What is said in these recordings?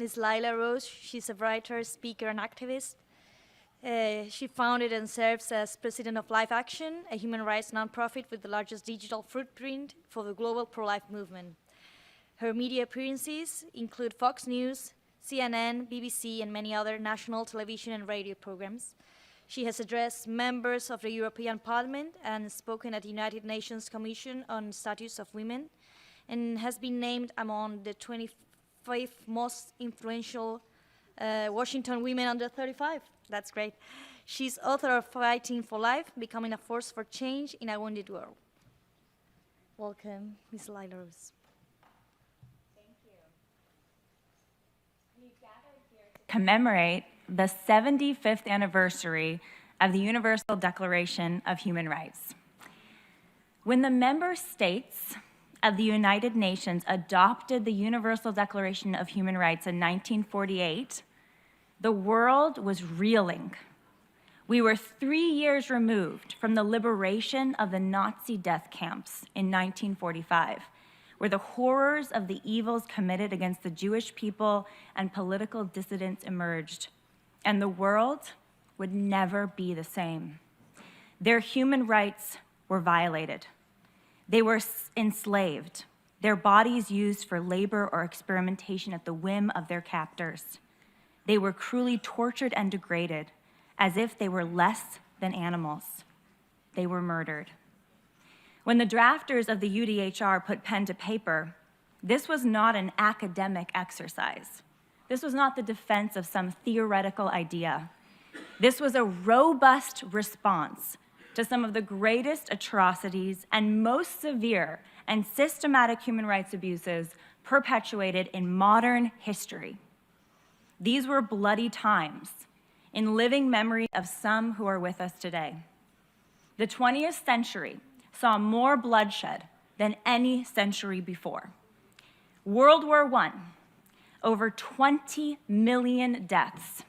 Ms. Lila Rose. She's a writer, speaker, and activist. She founded and serves as president of Life Action, a human rights nonprofit with the largest digital footprint for the global pro-life movement. Her media appearances include Fox News, CNN, BBC, and many other national television and radio programs. She has addressed members of the European Parliament and spoken at the United Nations Commission on Status of Women, and has been named among the 25 most influential Washington women under 35. That's great. She's author of Fighting for Life, Becoming a Force for Change in a Wounded World. Welcome, Ms. Lila Rose. Thank you. We gathered here to commemorate the 75th anniversary of the Universal Declaration of Human Rights. When the member states of the United Nations adopted the Universal Declaration of Human Rights in 1948, the world was reeling. We were 3 years removed from the liberation of the Nazi death camps in 1945, where the horrors of the evils committed against the Jewish people and political dissidents emerged, and the world would never be the same. Their human rights were violated. They were enslaved, their bodies used for labor or experimentation at the whim of their captors. They were cruelly tortured and degraded, as if they were less than animals. They were murdered. When the drafters of the UDHR put pen to paper, this was not an academic exercise. This was not the defense of some theoretical idea. This was a robust response to some of the greatest atrocities and most severe and systematic human rights abuses perpetuated in modern history. These were bloody times in living memory of some who are with us today. The 20th century saw more bloodshed than any century before. World War I, over 20 million deaths.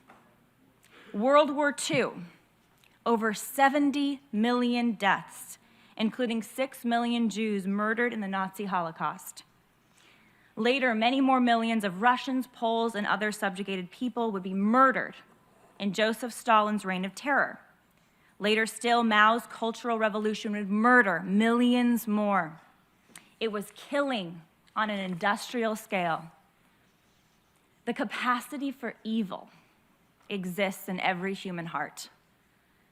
World War II, over 70 million deaths, including 6 million Jews murdered in the Nazi Holocaust. Later, many more millions of Russians, Poles, and other subjugated people would be murdered in Joseph Stalin's reign of terror. Later still, Mao's Cultural Revolution would murder millions more. It was killing on an industrial scale. The capacity for evil exists in every human heart,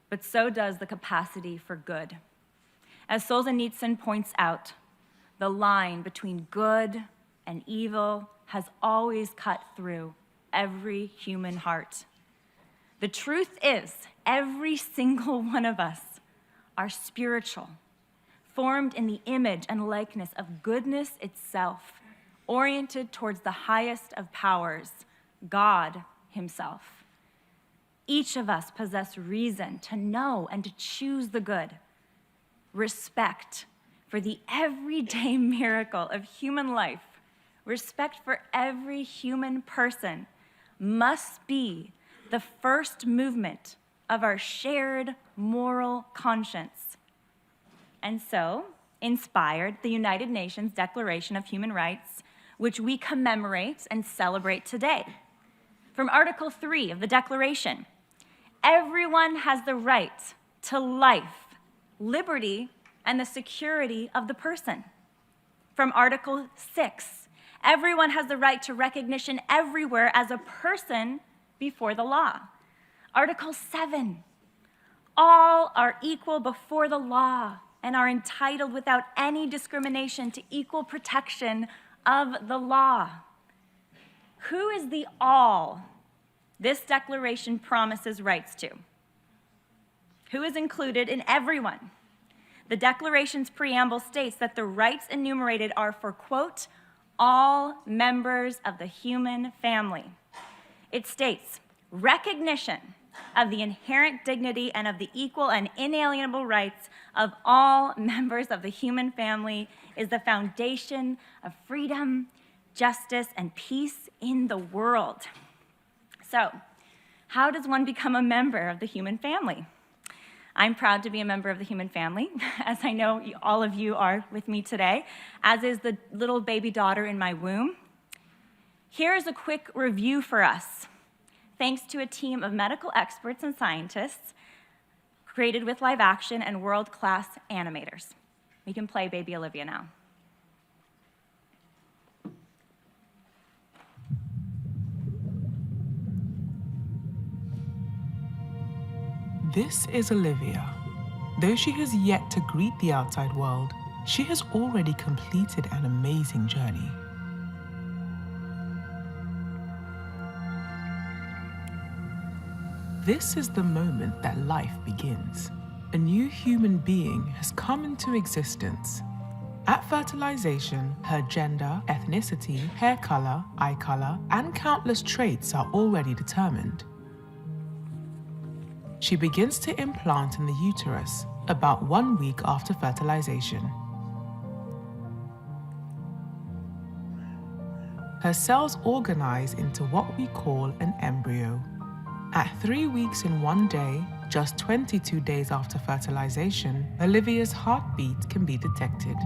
but so does the capacity for good. As Solzhenitsyn points out, the line between good and evil has always cut through every human heart. The truth is, every single one of us are spiritual, formed in the image and likeness of goodness itself, oriented towards the highest of powers, God Himself. Each of us possess reason to know and to choose the good, respect for the everyday miracle of human life, respect for every human person must be the first movement of our shared moral conscience. And so, inspired the United Nations Declaration of Human Rights, which we commemorate and celebrate today. From Article 3 of the Declaration, everyone has the right to life, liberty, and the security of the person. From Article 6, everyone has the right to recognition everywhere as a person before the law. Article 7, all are equal before the law and are entitled without any discrimination to equal protection of the law. Who is the all this declaration promises rights to? Who is included in everyone? The Declaration's preamble states that the rights enumerated are for, quote, all members of the human family. It states, recognition of the inherent dignity and of the equal and inalienable rights of all members of the human family is the foundation of freedom, justice, and peace in the world. So, how does one become a member of the human family? I'm proud to be a member of the human family, as I know all of you are with me today, as is the little baby daughter in my womb. Here's a quick review for us. Thanks to a team of medical experts and scientists created with live action and world-class animators. We can play Baby Olivia now. This is Olivia. Though she has yet to greet the outside world, she has already completed an amazing journey. This is the moment that life begins. A new human being has come into existence. At fertilization, her gender, ethnicity, hair color, eye color, and countless traits are already determined. She begins to implant in the uterus about 1 week after fertilization. Her cells organize into what we call an embryo. At 3 weeks and 1 day, just 22 days after fertilization, Olivia's heartbeat can be detected.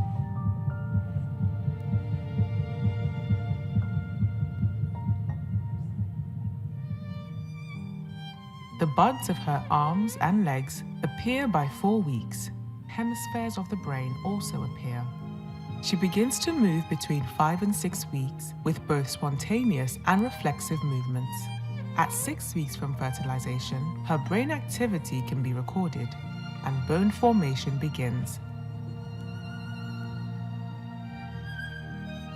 The buds of her arms and legs appear by 4 weeks. Hemispheres of the brain also appear. She begins to move between 5 and 6 weeks with both spontaneous and reflexive movements. At 6 weeks from fertilization, her brain activity can be recorded and bone formation begins.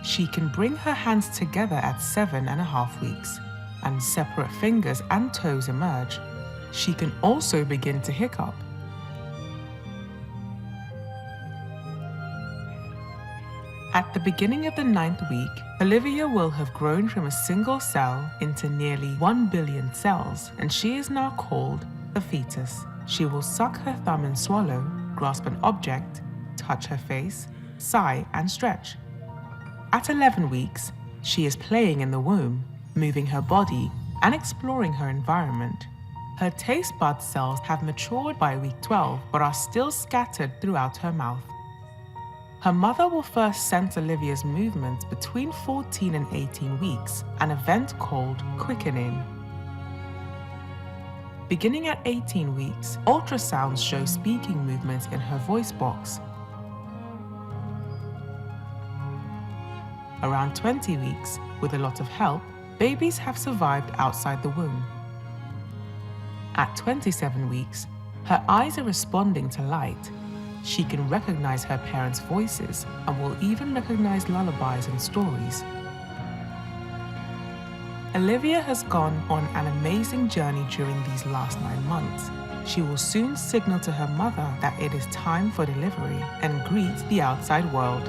She can bring her hands together at 7.5 weeks, and separate fingers and toes emerge. She can also begin to hiccup. At the beginning of the 9th week, Olivia will have grown from a single cell into nearly 1 billion cells, and she is now called a fetus. She will suck her thumb and swallow, grasp an object, touch her face, sigh, and stretch. At 11 weeks, she is playing in the womb, moving her body and exploring her environment. Her taste bud cells have matured by week 12, but are still scattered throughout her mouth. Her mother will first sense Olivia's movements between 14 and 18 weeks, an event called quickening. Beginning at 18 weeks, ultrasounds show speaking movements in her voice box. Around 20 weeks, with a lot of help, babies have survived outside the womb. At 27 weeks, her eyes are responding to light. She can recognize her parents' voices and will even recognize lullabies and stories. Olivia has gone on an amazing journey during these last 9 months. She will soon signal to her mother that it is time for delivery and greet the outside world.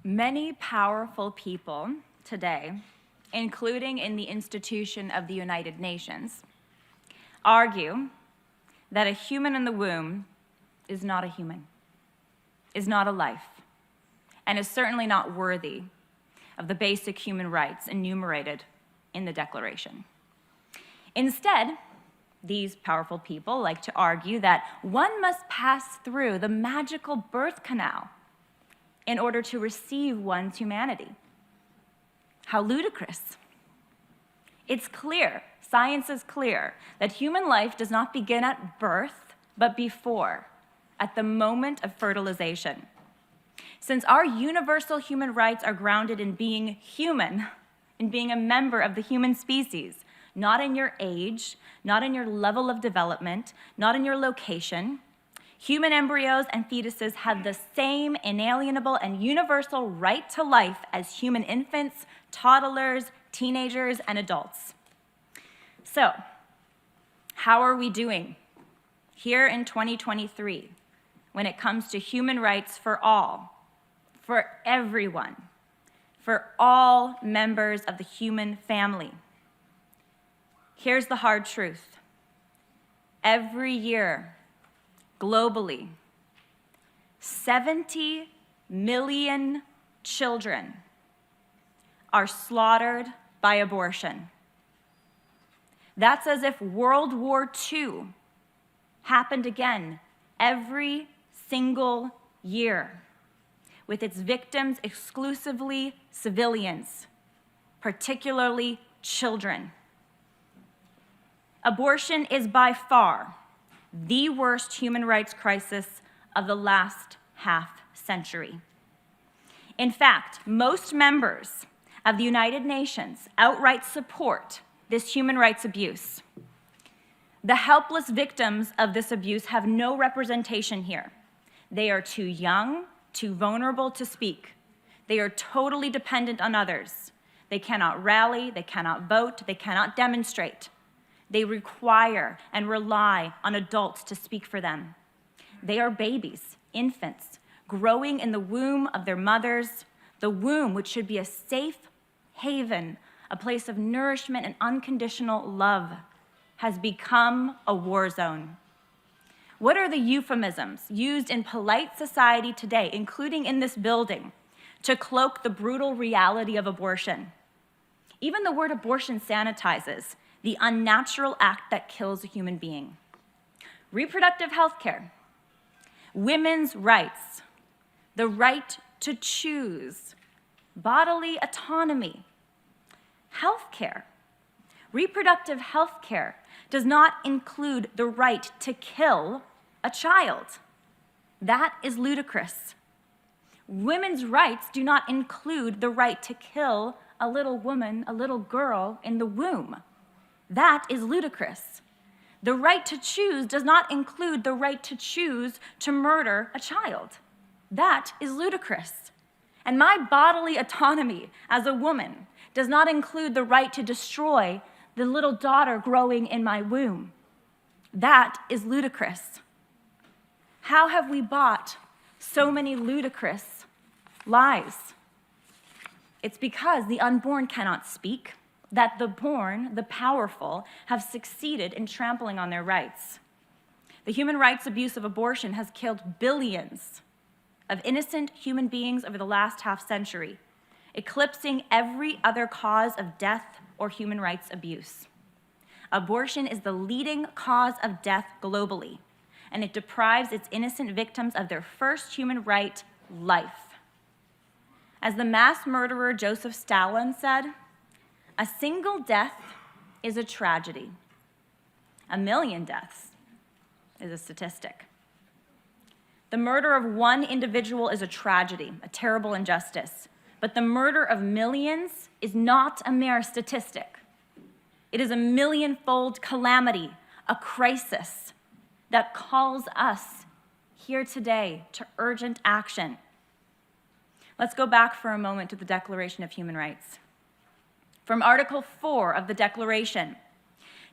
Many powerful people today, including in the institution of the United Nations, argue that a human in the womb is not a human, is not a life, and is certainly not worthy of the basic human rights enumerated in the Declaration. Instead, these powerful people like to argue that one must pass through the magical birth canal in order to receive one's humanity. How ludicrous. It's clear, science is clear, that human life does not begin at birth, but before, at the moment of fertilization. Since our universal human rights are grounded in being human, in being a member of the human species, not in your age, not in your level of development, not in your location, human embryos and fetuses have the same inalienable and universal right to life as human infants, toddlers, teenagers, and adults. So, how are we doing here in 2023 when it comes to human rights for all, for everyone, for all members of the human family? Here's the hard truth. Every year, globally, 70 million children are slaughtered by abortion. That's as if World War II happened again every single year, with its victims exclusively civilians, particularly children. Abortion is by far the worst human rights crisis of the last half-century. In fact, most members of the United Nations outright support this human rights abuse. The helpless victims of this abuse have no representation here. They are too young, too vulnerable to speak. They are totally dependent on others. They cannot rally, they cannot vote, they cannot demonstrate. They require and rely on adults to speak for them. They are babies, infants, growing in the womb of their mothers, the womb which should be a safe haven, a place of nourishment and unconditional love, has become a war zone. What are the euphemisms used in polite society today, including in this building, to cloak the brutal reality of abortion? Even the word abortion sanitizes the unnatural act that kills a human being. Reproductive health care, women's rights, the right to choose, bodily autonomy, health care. Reproductive health care does not include the right to kill a child. That is ludicrous. Women's rights do not include the right to kill a little woman, a little girl in the womb. That is ludicrous. The right to choose does not include the right to choose to murder a child. That is ludicrous. And my bodily autonomy as a woman does not include the right to destroy the little daughter growing in my womb. That is ludicrous. How have we bought so many ludicrous lies? It's because the unborn cannot speak, that the born, the powerful, have succeeded in trampling on their rights. The human rights abuse of abortion has killed billions of innocent human beings over the last half-century, eclipsing every other cause of death or human rights abuse. Abortion is the leading cause of death globally, and it deprives its innocent victims of their first human right, life. As the mass murderer Joseph Stalin said, a single death is a tragedy. 1 million deaths is a statistic. The murder of one individual is a tragedy, a terrible injustice. But the murder of millions is not a mere statistic. It is a million-fold calamity, a crisis that calls us here today to urgent action. Let's go back for a moment to the Declaration of Human Rights. From Article 4 of the Declaration,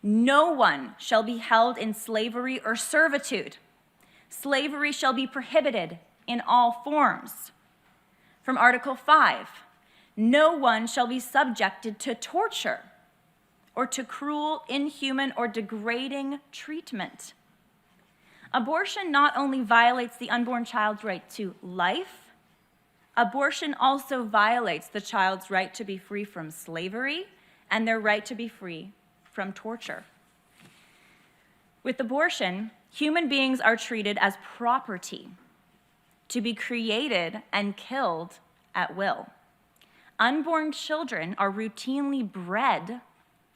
no one shall be held in slavery or servitude. Slavery shall be prohibited in all forms. From Article 5, no one shall be subjected to torture or to cruel, inhuman, or degrading treatment. Abortion not only violates the unborn child's right to life, abortion also violates the child's right to be free from slavery and their right to be free from torture. With abortion, human beings are treated as property, to be created and killed at will. Unborn children are routinely bred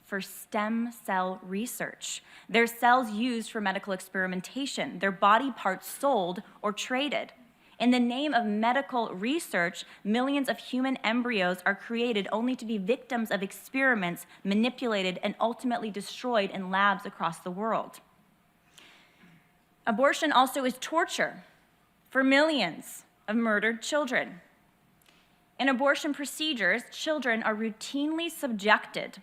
for stem cell research. Their cells used for medical experimentation, their body parts sold or traded. In the name of medical research, millions of human embryos are created only to be victims of experiments manipulated and ultimately destroyed in labs across the world. Abortion also is torture for millions of murdered children. In abortion procedures, children are routinely subjected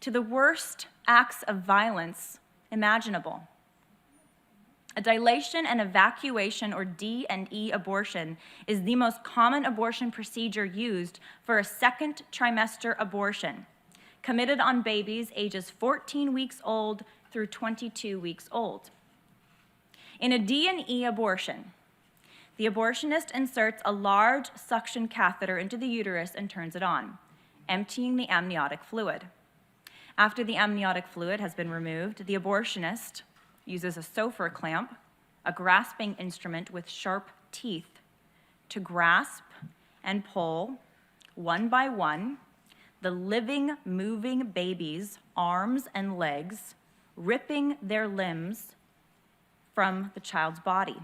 to the worst acts of violence imaginable. A dilation and evacuation, or D&E abortion, is the most common abortion procedure used for a second trimester abortion, committed on babies ages 14 weeks old through 22 weeks old. In a D&E abortion, the abortionist inserts a large suction catheter into the uterus and turns it on, emptying the amniotic fluid. After the amniotic fluid has been removed, the abortionist uses a sofer clamp, a grasping instrument with sharp teeth, to grasp and pull, one by one, the living, moving baby's arms and legs, ripping their limbs from the child's body.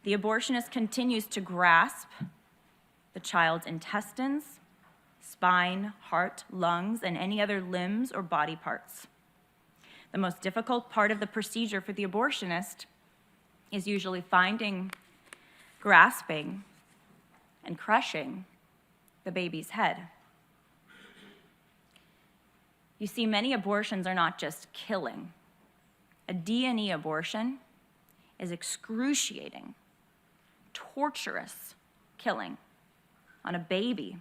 The abortionist continues to grasp the child's intestines, spine, heart, lungs, and any other limbs or body parts. The most difficult part of the procedure for the abortionist is usually finding, grasping, and crushing the baby's head. You see, many abortions are not just killing. A D&E abortion is excruciating, torturous killing on a baby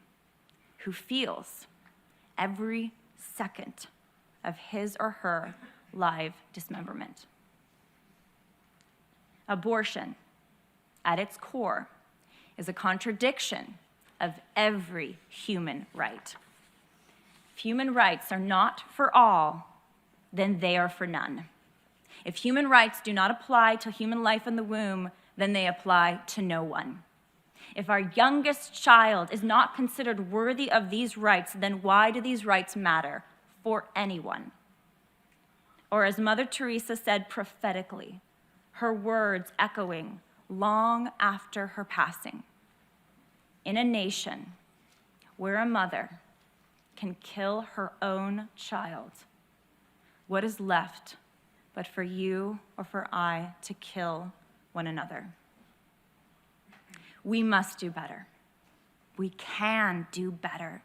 who feels every second of his or her live dismemberment. Abortion, at its core, is a contradiction of every human right. If human rights are not for all, then they are for none. If human rights do not apply to human life in the womb, then they apply to no one. If our youngest child is not considered worthy of these rights, then why do these rights matter for anyone? Or as Mother Teresa said prophetically, her words echoing long after her passing, in a nation where a mother can kill her own child, what is left but for you or for I to kill one another? We must do better. We can do better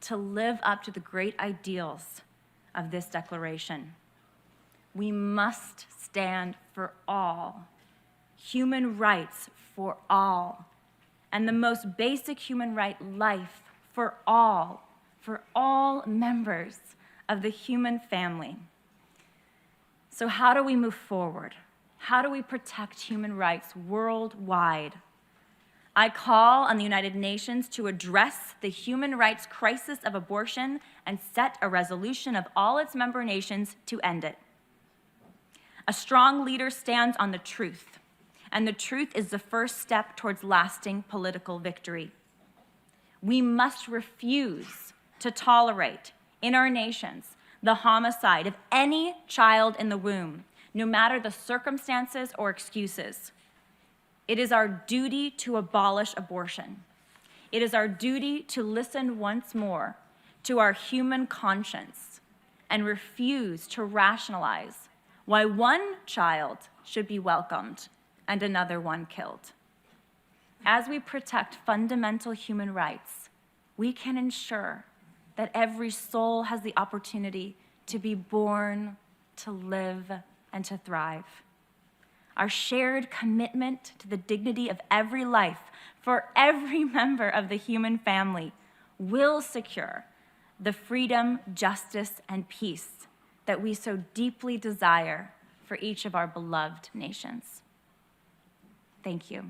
to live up to the great ideals of this declaration. We must stand for all, human rights for all, and the most basic human right, life for all members of the human family. So how do we move forward? How do we protect human rights worldwide? I call on the United Nations to address the human rights crisis of abortion and set a resolution of all its member nations to end it. A strong leader stands on the truth, and the truth is the first step towards lasting political victory. We must refuse to tolerate in our nations the homicide of any child in the womb, no matter the circumstances or excuses. It is our duty to abolish abortion. It is our duty to listen once more to our human conscience and refuse to rationalize why one child should be welcomed and another one killed. As we protect fundamental human rights, we can ensure that every soul has the opportunity to be born, to live, and to thrive. Our shared commitment to the dignity of every life for every member of the human family will secure the freedom, justice, and peace that we so deeply desire for each of our beloved nations. Thank you.